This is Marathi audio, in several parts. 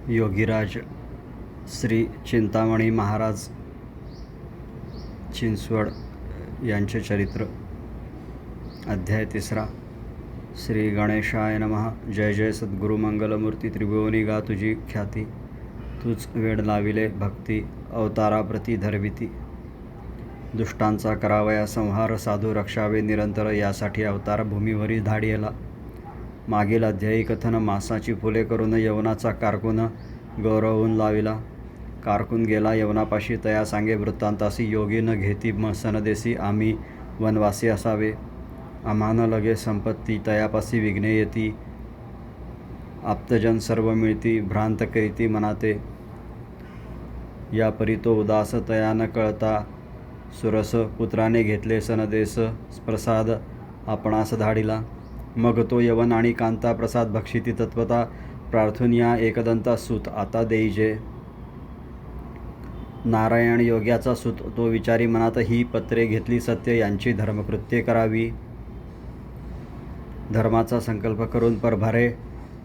योगीराज श्री चिंतामणी महाराज चिंचवड यांचे चरित्र. अध्याय 3. श्री गणेशाय नमः. जय जय सद्गुरु मंगलमूर्ती. त्रिभुवनी गा तुझी ख्याती, तूच वेड लाविले भक्ती, अवताराप्रती धरविती. दुष्टांचा करावया संहार, साधू रक्षावे निरंतर, यासाठी अवतार भूमीवरी धाडियला. मागील अध्यायी कथन. मासाची फुले करून यवनाचा कारकून गौरवून लाविला. कारकून गेला यवनापाशी, तया सांगे वृत्तांतासी. योगी न घेती सनदेसी, आम्ही वनवासी असावे. आम्हान लगे संपत्ती, तयापासी विघ्ने येती. आप्तजन सर्व मिळती, भ्रांत करीती मनाते. या परी तो उदास, तया न कळता सुरस. पुत्राने घेतले सनदेस, प्रसाद आपणास धाडिला. मग तो यवन आणि कांता, प्रसाद भक्षिती तत्वता. प्रार्थून या एकदंता सूत, आता देईजे. नारायण योग्याचा सूत, तो विचारी मनात. ही पत्रे घेतली सत्य, यांची धर्मकृत्ये करावी. धर्माचा संकल्प करून परभारे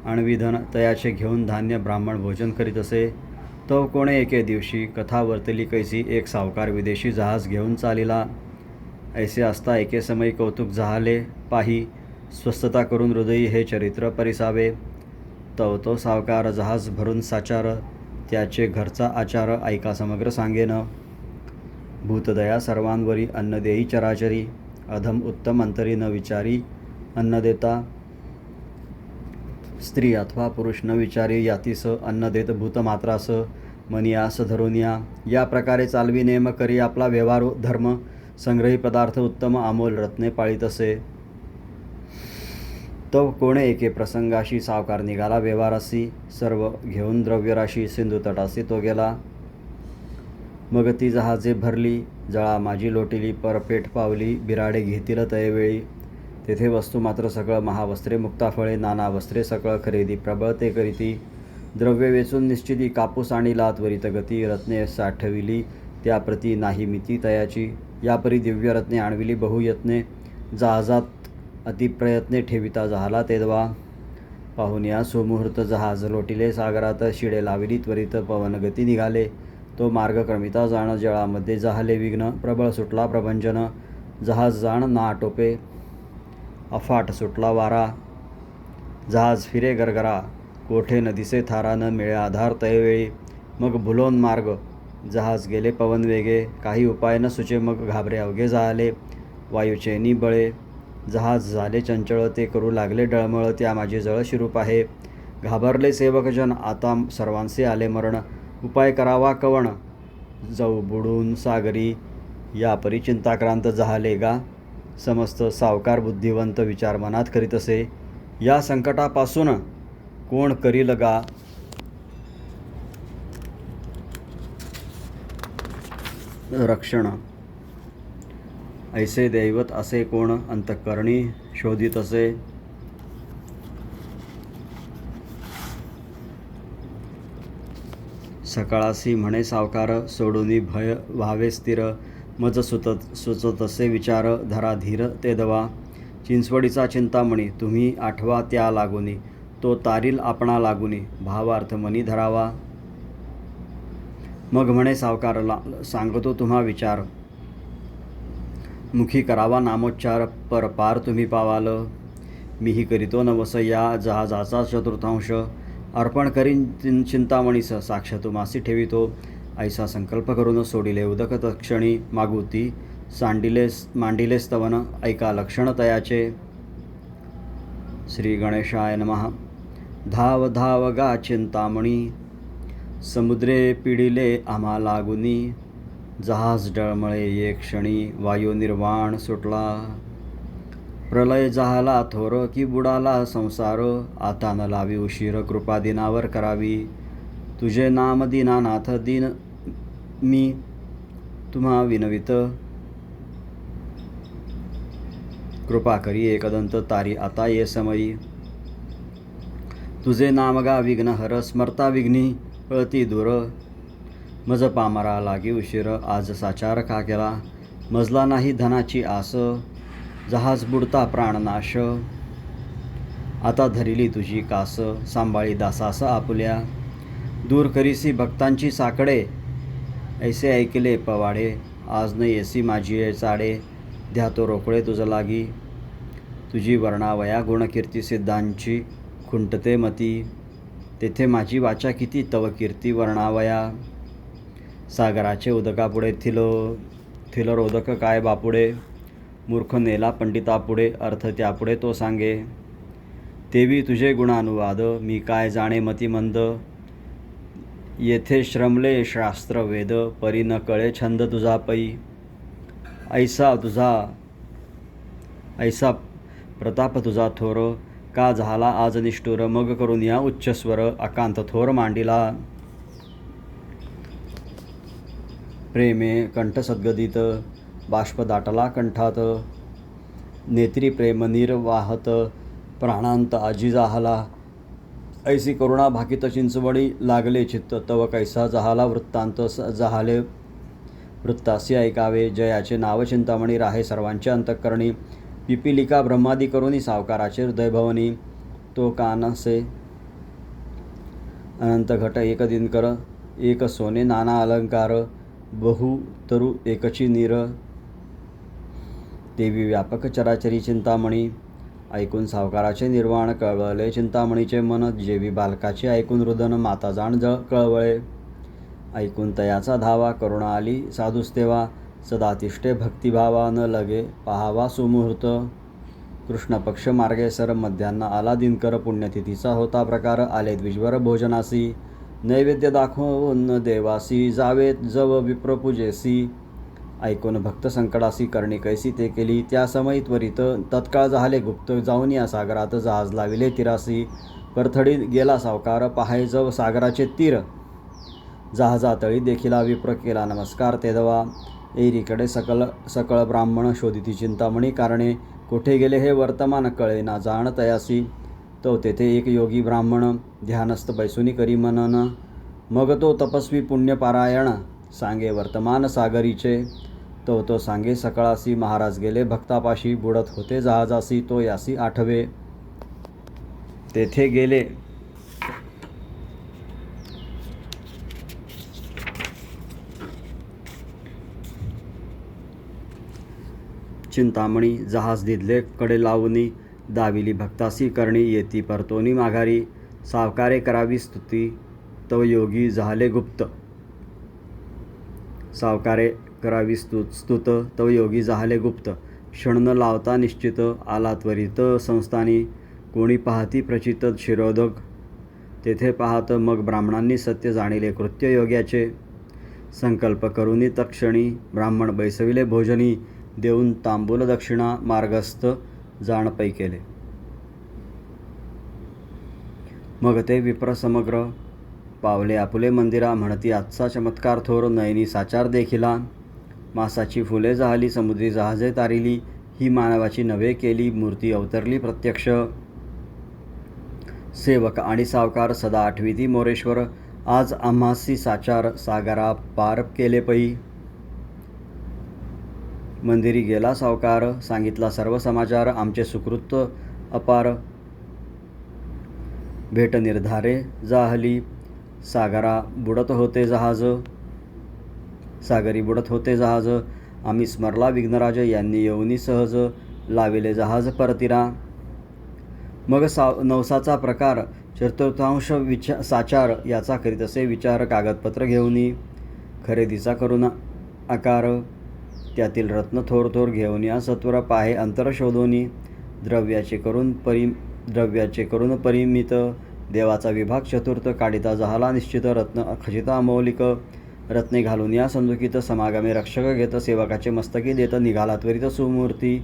अणविधन, तयाचे घेऊन धान्य ब्राह्मण भोजन करीत असे. तो कोणे एके दिवशी कथा वर्तली कैसी. एक सावकार विदेशी जहाज घेऊन चालिला. ऐसे असता एके समय कौतुक झाले पाही. स्वस्थता करून हृदयी हे चरित्र परिसावे. तो सावकार जहाज भरून साचार, त्याचे घरचा आचार ऐका समग्र सांगेन. भूतदया सर्वांवरी, अन्न देई चराचरी. अधम उत्तम अंतरी न विचारी अन्न देता. स्त्री अथवा पुरुष न विचारी यातीस अन्न देत भूतमात्रास. मनियास धरून या प्रकारे चालवी नेम करी आपला व्यवहार धर्म. संग्रही पदार्थ उत्तम अमोल रत्ने पाळीत असे. तो कोणे एके प्रसंगाशी सावकार निघाला व्यवहारासी. सर्व घेऊन द्रव्यराशी सिंधू तटासी तो गेला. मग ती जहाजे भरली, जळा माझी लोटिली. परपेठ पावली, बिराडे घेतील तयवेळी. तेथे वस्तू मात्र सकळ, महावस्त्रे मुक्ताफळे. नाना वस्त्रे सकळ, खरेदी प्रबळ ते करीती. द्रव्य वेचून निश्चिती, कापूस आणिला त्वरित गती. रत्ने साठविली, त्याप्रती नाही मिती तयाची. यापरी दिव्य रत्ने आणविली बहुयत्ने. जहाजात अतिप्रयत्ने ठेविता झाला तेदवा. पाहून या सुमुहूर्त जहाज लोटिले सागरात. शिडे लाविली त्वरित, पवनगती निघाले. तो मार्ग क्रमिता जाण, जळामध्ये जाहले विघ्न. प्रबळ सुटला प्रभंजन, जहाज जाण ना आटोपे. अफाट सुटला वारा, जहाज फिरे गरगरा. कोठे न दिसे थारा, न मिळे आधार तयवेळी. मग भुलोन मार्ग, जहाज गेले पवन वेगे. काही उपाय न सुचे, मग घाबरे अवघे झाले. वायुचेनी बळे, जहाज झाले चंचळ. ते करू लागले डळमळ, त्या माझी जळ शिरूप आहे. घाबरले सेवकजन, आता सर्वांचे आले मरण. उपाय करावा कवण, जाऊ बुडून सागरी. यापरी चिंताक्रांत झाले गा समस्त. सावकार बुद्धिवंत विचार मनात करीत असे. या संकटापासून कोण करील गा रक्षण. ऐसे दैवत असे कोण, अंतःकरणी शोधित असे. सकाळासी म्हणे सावकार, सोडूनी भय व्हावे स्थिर. मज सुचत असे विचार, धरा धीर ते दवा. चिंचवडीचा चिंतामणी, तुम्ही आठवा त्या लागुनी. तो तारील आपणा लागुनी, भावार्थ मनी धरावा. मग म्हणे सावकारला, सांगतो तुम्हा विचार. मुखी करावा नामोच्चार, परपार तुम्ही पावाल. मीही करीतो नवस, या जहाजाचा चतुर्थांश. अर्पण करीन चिंतामणीस, साक्ष तुम्हासी ठेवितो. ऐसा संकल्प करून सोडिले उदक तत्क्षणी. मागुती मांडिले स्तवन, ऐका लक्षण तयाचे. श्री गणेशाय नमः. धाव धाव गा चिंतामणी, समुद्रे पिडिले आम्हा लागुनी. जहाज डळमळे एक क्षणी, वायू निर्वाण सुटला. प्रलय झाला थोर, की बुडाला संसार. आता न लावी उशीर, कृपा दिनावर करावी. तुझे नाम दीनानाथ, दीन मी तुम्हा विनवित. कृपा करी एकदंत तारी, आता ये समयी. तुझे नाम गा विघ्नहर, स्मरता विघ्नी पळती दूर. मज पामरा लागी उशीर, आज साचार का केला. मजला नाही धनाची आस, जहाज बुडता प्राणनाश. आता धरिली तुझी कास, सांभाळी दासास आपुल्या. दूर करीसी भक्तांची साकडे, ऐसे ऐकले पवाडे. आज न येसी माझी चाडे, ध्यातो रोकळे तुझ लागी. तुझी वर्णावया गुणकीर्ती सिद्धांची, खुंटते मती. तेथे माझी वाचा किती तव कीर्ती वर्णावया. सागराचे उदकापुढे थिलरोदक काय बापुडे. मूर्ख नेला पंडितापुढे, अर्थ त्यापुढे तो सांगे. तेवी तुझे गुणानुवाद, मी काय जाणे मतिमंद. येथे श्रमले शास्त्र वेद, परी न कळे छंद तुझा पै. ऐसा प्रताप तुझा थोर, का झाला आज निष्ठुर. मग करून या उच्चस्वर, अकांत थोर मांडिला. प्रेमे कंठ सद्गदित, बाष्प दाटला कंठात. नेत्री प्रेम नीर वाहत, प्राणांत आजी जाहला. ऐसी करुणा भाकित चिंचवडी, लागले चित्त तव कैसा जहाला. वृत्तांत जहाले वृत्तासी ऐकावे, जयाचे नाव चिंतामणी राहे सर्वांच्या अंतःकरणी. पिपिलिका ब्रह्मादी करुणी, सावकाराचे हृदय भवनी. तो कानसे अनंत घट एक दिनकर, एक सोने नाना अलंकार. बहु तरु एकची नीर, देवी व्यापक चराचरी चिंतामणी. ऐकून सावकाराचे निर्वाण, कळवळे चिंतामणीचे मन. जेवी बालकाचे ऐकून रुदन, माता जाण कळवळे. ऐकून तयाचा धावा, करुणा आली साधूस तेव्हा. सदा तिष्ठे भक्तिभावा, न लगे पाहावा सुमुहूर्त. कृष्ण पक्ष मार्गे सर, मध्यान्ह आला दिनकर. पुण्यतिथीचा होता प्रकार, आले द्विजवर भोजनासी. नैवेद्य दाखवून देवासी, जावे जव विप्रपूजेसी. ऐकून भक्त संकटासी, करणी कैसी ते केली. त्या समयी त्वरित तत्काळ झाले गुप्त, जाऊन या सागरात जहाज लाविले तिरासी. परथडी गेला सावकार, पाहाय जव सागराचे तीर. जहाजातळी देखिला विप्र, केला नमस्कार तेदवा. एरीकडे सकळ ब्राह्मण, शोधिती चिंतामणी कारणे. कोठे गेले हे वर्तमान, कळे ना जाण तयासी. तो तेथे एक योगी ब्राह्मण, ध्यानस्थ बैसुनी करी मनन. मग तो तपस्वी पुण्यपारायण, सांगे वर्तमान सागरीचे. तो सांगे सकळासी. महाराज गेले भक्तापाशी, बुडत होते जहाजासी. तो यासी आठवे. तेथे गेले चिंतामणी, जहाज दिदले कडे लावूनी. दाविली भक्तासी करणी, येती परतोनी माघारी. सावकारे करावी स्तुती, तव योगी झाले गुप्त. सावकारे करावी स्तुत, तव योगी झाले गुप्त. क्षण न लावता निश्चित, आला त्वरित संस्थानी. कोणी पाहती प्रचित शिरोधक, तेथे पाहत मग ब्राह्मणांनी सत्य जाणिले कृत्य योग्याचे. संकल्प करुनी तत्क्षणी, ब्राह्मण बैसविले भोजनी. देऊन तांबूल दक्षिणा, मार्गस्थ जाण पै केले. मग ते विप्र समग्र, पावले आपुले मंदिरा. म्हणती आजचा चमत्कार थोर, नयनी साचार देखिला. मासाची फुले जाहली, समुद्री जहाजे तारिली. ही मानवाची नवे केली, मूर्ती अवतरली प्रत्यक्ष. सेवक आणि सावकार सदा आठविती मोरेश्वर. आज आम्हासी साचार, सागरा पार केले पै. मंदिरी गेला सावकार, सांगितला सर्व समाचार. आमचे सुकृत अपार, भेट निर्धारे जाहली. सागरी बुडत होते जहाज. आम्ही स्मरला विघ्नराज, यांनी येऊनी सहज. लाविले जहाज परतीरा. मग नवसाचा प्रकार, चतुर्थांश साचार. याचा करीतसे विचार, कागदपत्र घेऊनी. खरेदीचा करून आकार, त्यातील रत्न थोर थोर घेऊन या सत्वर. पाहे अंतर शोधोनी. द्रव्याचे करून परिमित. देवाचा विभाग चतुर्थ, काढिता जहाला निश्चित. रत्न खचित अमौलिक, रत्ने घालून या संदुकित. समागमे रक्षक घेत, सेवकाचे मस्तकी देत. निघाला त्वरित सुमूर्ती,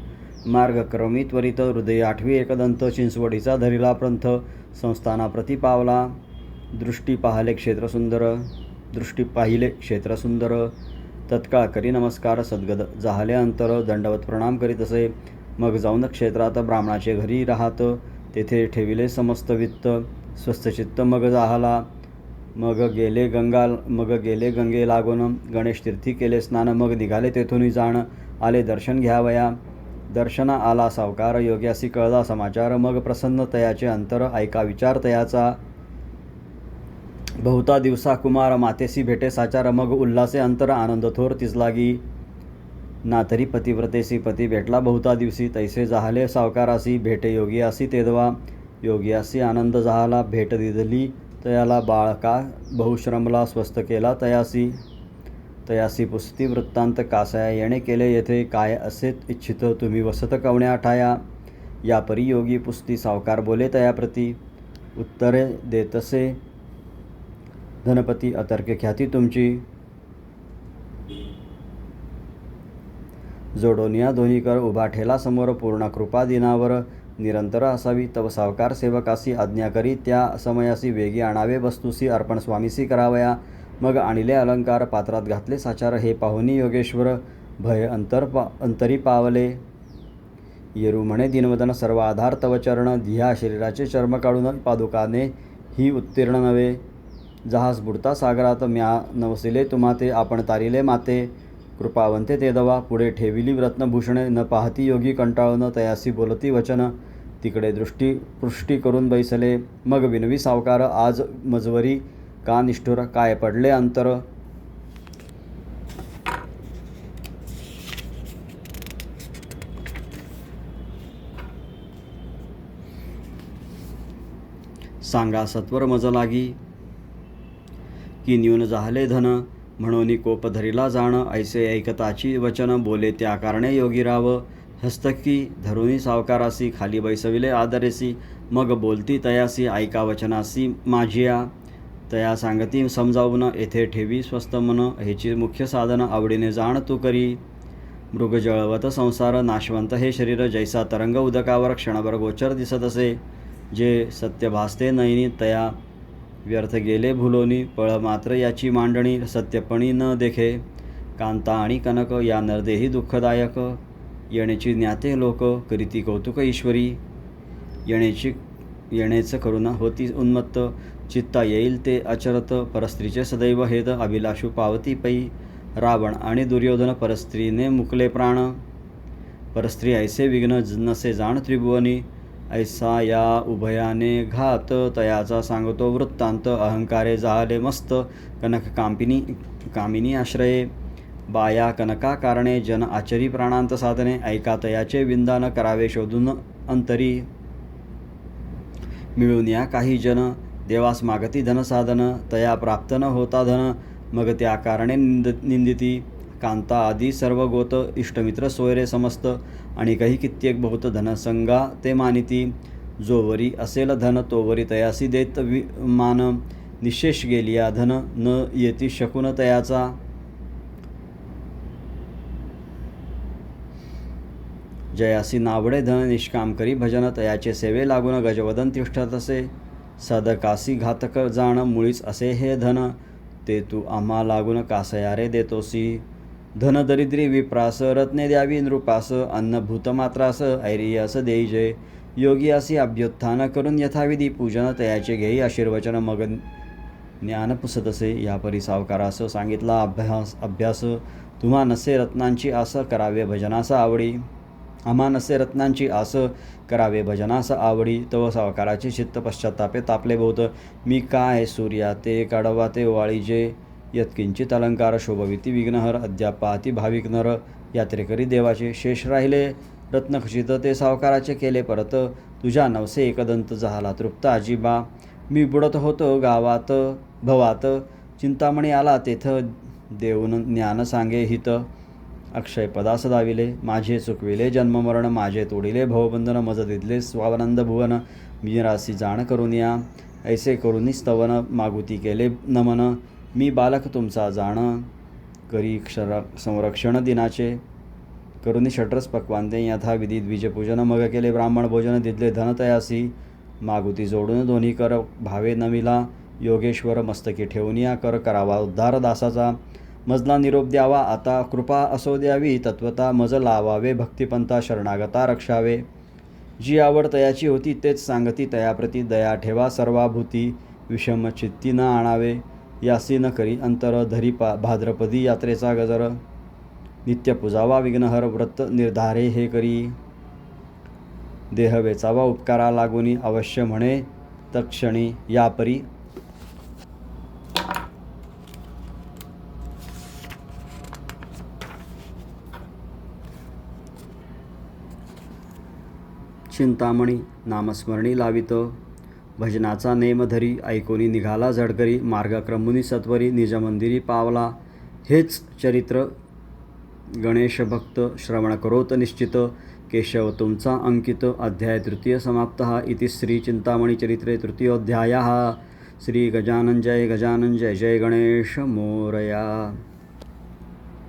मार्ग क्रमी त्वरित. हृदय आठवी एकदंत, चिंचवडीचा धरिला पंथ. संस्थाना प्रति पावला, दृष्टी पाहिले क्षेत्र सुंदर. तत्काळ करी नमस्कार, सद्गद जाहले अंतर. दंडवत प्रणाम करीत असे. मग जाऊन क्षेत्रात, ब्राह्मणाचे घरी राहत. तेथे ठेविले समस्त वित्त, स्वस्थचित्त मग जाहला. मग गेले गंगे लागून. गणेश तीर्थी केले स्नान. मग निघाले तेथून जाण, आले दर्शन घ्यावया. दर्शना आला सावकार, योग्यासी कळला समाचार. मग प्रसन्न तयाचे अंतर, ऐका विचार तयाचा. बहुता दिवसा कुमार मातेसी भेटे साचार, मग उल्हासे अंतर आनंद थोर तीच लागी. ना तरी पतिव्रतेसी पती भेटला बहुता दिवसी, तैसे जाहले सावकारासी भेटे योगियासी तेदवा. योगियासी आनंद जाहला भेट दिधली तयाला, बाळका बहुश्रमला स्वस्थ केला तयासी. तयासी पुसती वृत्तांत कासया येणे केले येथे, काय असे इच्छित तुम्ही वसत कवण्या ठाया. या परी योगी पुसती सावकार बोले तयाप्रती, उत्तरे देतसे धनपती अतर्क ख्याती तुमची. जोडोनिया दोन्हीकर उभा ठेला समोर, पूर्ण कृपा दिनावर निरंतर असावी. तव सावकार सेवकासी आज्ञा करी, त्या समयासी वेगी आणावे वस्तूसी अर्पण स्वामीसी करावया. मग आणिले अलंकार पात्रात घातले साचार, हे पाहुनी योगेश्वर भय अंतरी पावले. येरू म्हणे दिनवदन सर्व आधार तव चरण, धिया शरीराचे चर्म काढून पादुकाने ही उत्तीर्ण नव्हे. जहाज बुडता सागरात म्या नवसिले तुम्हाते, आपण तारिले माते कृपावंते ते दवा. पुढे ठेविली रत्नभूषणे न पाहती योगी कंटाळून, तयासी बोलती वचन तिकडे पृष्टी करून बैसले. मग विनवी सावकार आज मजवरी का निष्ठुर, काय पडले अंतर. सांगा सत्वर मज लागी, की न्यून जाहले धन, म्हणून कोप धरिला जाण. ऐसे ऐकताची वचन, बोले त्या कारणे योगीराव. हस्तकी धरुनी सावकारासी, खाली बैसविले आदरेसी. मग बोलती तयासी, ऐका वचनासी माझिया. तया सांगती समजावून, येथे ठेवी स्वस्त मन, हेची मुख्य साधन आवडीने जाण तू करी. मृग जळवत संसार नाशवंत हे शरीर, जैसा तरंग उदकावर क्षणभर गोचर दिसत असे. जे सत्य भासते नयनी तया व्यर्थ गेले भुलोनी, पळ मात्र याची मांडणी सत्यपणी न देखे. कांता आणि कनक या नरदेही दुःखदायक, येण्याची ज्ञाते लोक करीती कौतुक ईश्वरी. येणेच करुणा होती उन्मत्त, चित्ता येईल ते अचरत. परस्त्रीचे सदैव हेत अभिलाषू पावती पै, रावण आणि दुर्योधन परस्त्रीने मुकले प्राण. परस्त्री ऐसे विघ्न नसे जाण त्रिभुवनी, ऐसा या उभयाने घात तयाचा सांगतो वृत्तांत. अहंकारे जाहले मस्त कनक कामिनी आश्रये, बाया कनका कारणे जन आचरी प्राणांत साधने. ऐका तयाचे विंदान करावे शोधून अंतरी, मिळून या काही जन देवास मागती धनसाधन. तया प्राप्त न होता धन, मग त्या कारणे निंदिती. कांता आदी सर्व गोत इष्टमित्र सोयरे समस्त, आणि काही कित्येक बहुत धनसंगा ते मानिती. जोवरी असेल धन तोवरी तयासी देत मान, निशेष गेलिया धन न येती शकून तयाचा. जयासी नावडे धन निष्काम करी भजन, तयाचे सेवे लागून गजवदन तिष्ठत असे. सदकासी घातक जाण मुळीच असे हे धन, ते तू आम्हा लागून कासया रे देतोसी. धन दरिद्री विप्रास रत्ने द्यावी नृपास, अन्न भूतमात्रास ऐरियास देई जय. योगी असी अभ्युत्थान करून यथाविधी पूजन, तयाचे घेई आशीर्वचन मग ज्ञान पुसतसे. या परी सावकारास सांगितला अभ्यास, तुम्हा नसे रत्नांची आस करावे भजनास आवडी. आम्हा नसे रत्नांची आस करावे भजनास आवडी. तव सावकाराचे चित्त पश्चातापे तापले बहुत, मी काय सूर्या ते काढवा ते वाळीजे. यत्किंचित अलंकार शोभविती विघ्नहर, अद्याप पाहती भाविक नर. यात्रेकरी देवाचे शेष राहिले रत्नखचित, ते सावकाराचे केले परत. तुझ्या नवसे एकदंत झाला तृप्त अजिबा. मी बुडत होतो गावात भवात, चिंतामणी आला तेथ देऊन ज्ञान सांगे हित. अक्षय पदास दाविले माझे चुकविले जन्ममरण, माझे तोडिले भवबंधन मज दिदले स्वानंद भुवन. मीरासी जाण करून या ऐसे करुनी स्तवन, मागुती केले नमन. मी बालक तुमचा जाण करी संरक्षण दिनाचे. करुनी षड्रस पक्वांते यथाविधी द्विजपूजन, मग केले ब्राह्मण भोजन दिदले धन तयासी. मागुती जोडून दोन्ही कर भावे नमिला, योगेश्वर मस्तकी ठेवून या कर करावा उद्धार दासाचा. मजला निरोप द्यावा आता कृपा असो द्यावी, तत्वता मज लावावे भक्तिपंथा शरणागता रक्षावे. जी आवड तयाची होती तेच सांगती तयाप्रती, दया ठेवा सर्वाभूती विषम चित्ती न आणावे. यासी न करी अंतर धरी भाद्रपदी यात्रेचा गजर, नित्य पूजावा विघ्नहर व्रत निर्धारे हे करी. देह वेचावा उपकारा लागुनी, अवश्य म्हणे तत्क्षणी या परी. चिंतामणी नामस्मरणी लावित. भजनाचा नेम धरी ऐकोनी निघाला झडकरी. मार्गक्रमुनी सत्वरी निज मंदिरी पावला. हेच चरित्र गणेश भक्त श्रवण करोत निश्चित. केशव तुमचा अंकित. अध्याय तृतीय समाप्तः. इति श्री चिंतामणी चरित्रे तृतीयोऽध्यायः. श्री गजानन जय गजानन जय जय गणेश मोरया.